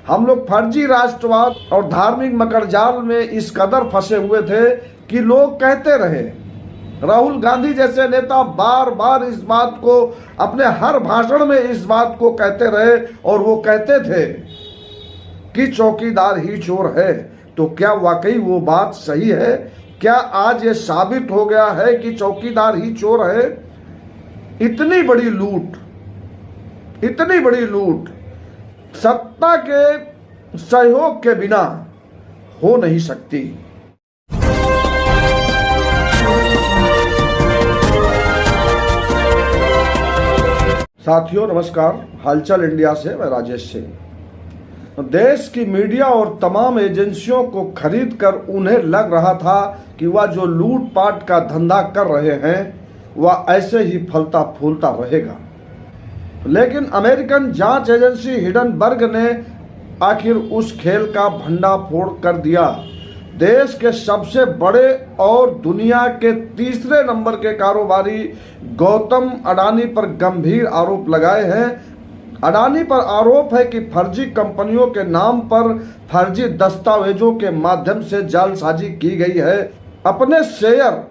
हम लोग फर्जी राष्ट्रवाद और धार्मिक मकड़जाल में इस कदर फंसे हुए थे कि लोग कहते रहे, राहुल गांधी जैसे नेता बार बार इस बात को अपने हर भाषण में इस बात को कहते रहे और वो कहते थे कि चौकीदार ही चोर है। तो क्या वाकई वो बात सही है? क्या आज ये साबित हो गया है कि चौकीदार ही चोर है? इतनी बड़ी लूट सत्ता के सहयोग के बिना हो नहीं सकती। साथियों नमस्कार, हालचाल इंडिया से मैं राजेश सिंह। देश की मीडिया और तमाम एजेंसियों को खरीद कर उन्हें लग रहा था कि वह जो लूटपाट का धंधा कर रहे हैं वह ऐसे ही फलता फूलता रहेगा, लेकिन अमेरिकन जांच एजेंसी हिंडनबर्ग ने आखिर उस खेल का भंडाफोड़ कर दिया। देश के सबसे बड़े और दुनिया के तीसरे नंबर के कारोबारी गौतम अडानी पर गंभीर आरोप लगाए हैं। अडानी पर आरोप है कि फर्जी कंपनियों के नाम पर फर्जी दस्तावेजों के माध्यम से जालसाजी की गई है। अपने शेयर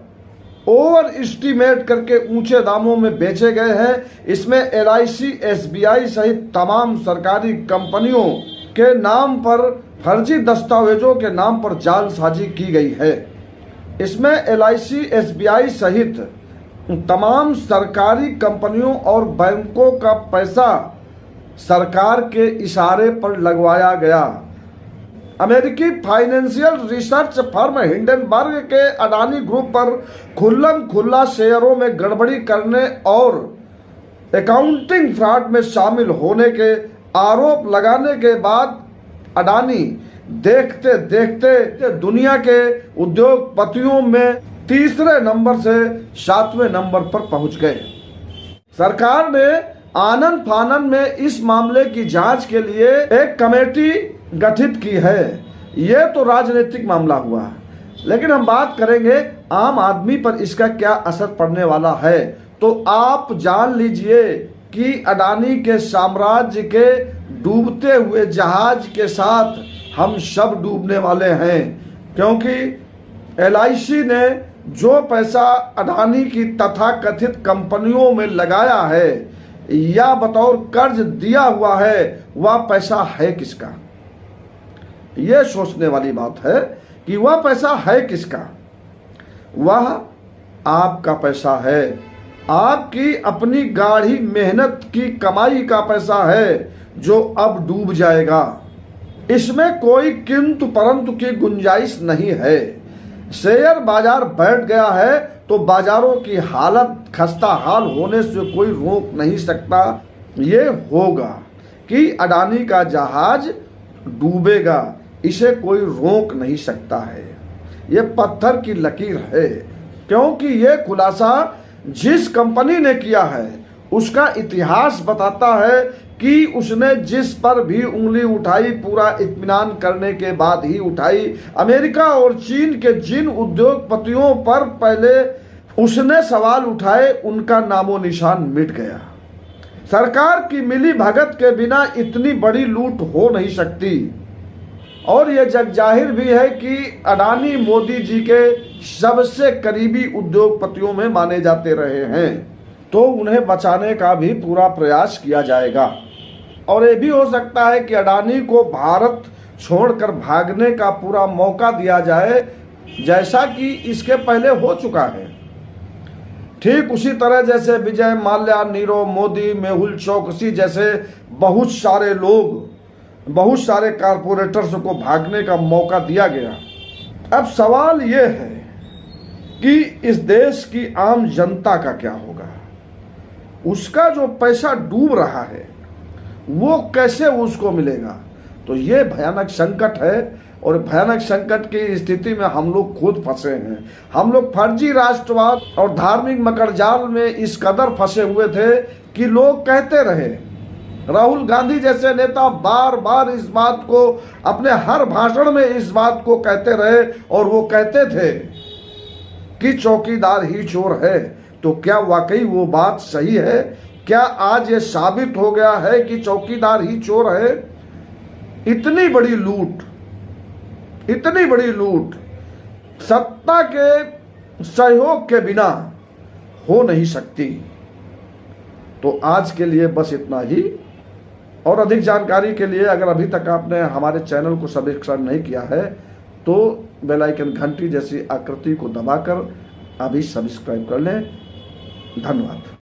ओवर एस्टीमेट करके ऊंचे दामों में बेचे गए हैं। इसमें LIC, SBI सहित तमाम सरकारी कंपनियों के नाम पर फर्जी दस्तावेजों के नाम पर जालसाजी की गई है। इसमें LIC, SBI सहित तमाम सरकारी कंपनियों और बैंकों का पैसा सरकार के इशारे पर लगवाया गया। अमेरिकी फाइनेंशियल रिसर्च फर्म हिंडनबर्ग के अडानी ग्रुप पर खुल्ला शेयरों में गड़बड़ी करने और अकाउंटिंग फ्रॉड में शामिल होने के आरोप लगाने के बाद अडानी देखते देखते दुनिया के उद्योगपतियों में तीसरे नंबर से 7वें नंबर पर पहुंच गए। सरकार ने आनन फानन में इस मामले की जांच के लिए एक कमेटी गठित की है। यह तो राजनीतिक मामला हुआ, लेकिन हम बात करेंगे आम आदमी पर इसका क्या असर पड़ने वाला है। तो आप जान लीजिए कि अडानी के साम्राज्य के डूबते हुए जहाज के साथ हम सब डूबने वाले हैं, क्योंकि LIC ने जो पैसा अडानी की तथाकथित कंपनियों में लगाया है या बतौर कर्ज दिया हुआ है, वह पैसा है किसका? यह सोचने वाली बात है कि वह पैसा है किसका। वह आपका पैसा है, आपकी अपनी गाढ़ी मेहनत की कमाई का पैसा है जो अब डूब जाएगा। इसमें कोई किंतु परंतु की गुंजाइश नहीं है। शेयर बाजार बैठ गया है तो बाजारों की हालत खस्ता हाल होने से कोई रोक नहीं सकता। ये होगा कि अडानी का जहाज डूबेगा, इसे कोई रोक नहीं सकता है। ये पत्थर की लकीर है, क्योंकि ये खुलासा जिस कंपनी ने किया है उसका इतिहास बताता है कि उसने जिस पर भी उंगली उठाई पूरा इत्मीनान करने के बाद ही उठाई। अमेरिका और चीन के जिन उद्योगपतियों पर पहले उसने सवाल उठाए उनका नामो निशान मिट गया। सरकार की मिली भगत के बिना इतनी बड़ी लूट हो नहीं सकती। और यह जग जाहिर भी है कि अडानी मोदी जी के सबसे करीबी उद्योगपतियों में माने जाते रहे हैं, तो उन्हें बचाने का भी पूरा प्रयास किया जाएगा। और ये भी हो सकता है कि अडानी को भारत छोड़कर भागने का पूरा मौका दिया जाए, जैसा कि इसके पहले हो चुका है। ठीक उसी तरह जैसे विजय माल्या, नीरव मोदी, मेहुल चौकसी जैसे बहुत सारे लोग, बहुत सारे कारपोरेटर्स को भागने का मौका दिया गया। अब सवाल यह है कि इस देश की आम जनता का क्या होगा। उसका जो पैसा डूब रहा है वो कैसे उसको मिलेगा? तो ये भयानक संकट है, और भयानक संकट की स्थिति में हम लोग खुद फंसे हैं। हम लोग फर्जी राष्ट्रवाद और धार्मिक मकड़जाल में इस कदर फंसे हुए थे कि लोग कहते रहे, राहुल गांधी जैसे नेता बार बार इस बात को अपने हर भाषण में इस बात को कहते रहे और वो कहते थे कि चौकीदार ही चोर है। तो क्या वाकई वो बात सही है? क्या आज ये साबित हो गया है कि चौकीदार ही चोर है? इतनी बड़ी लूट सत्ता के सहयोग के बिना हो नहीं सकती। तो आज के लिए बस इतना ही। और अधिक जानकारी के लिए अगर अभी तक आपने हमारे चैनल को सब्सक्राइब नहीं किया है तो बेल आइकन घंटी जैसी आकृति को दबाकर अभी सब्सक्राइब कर लें। धन्यवाद।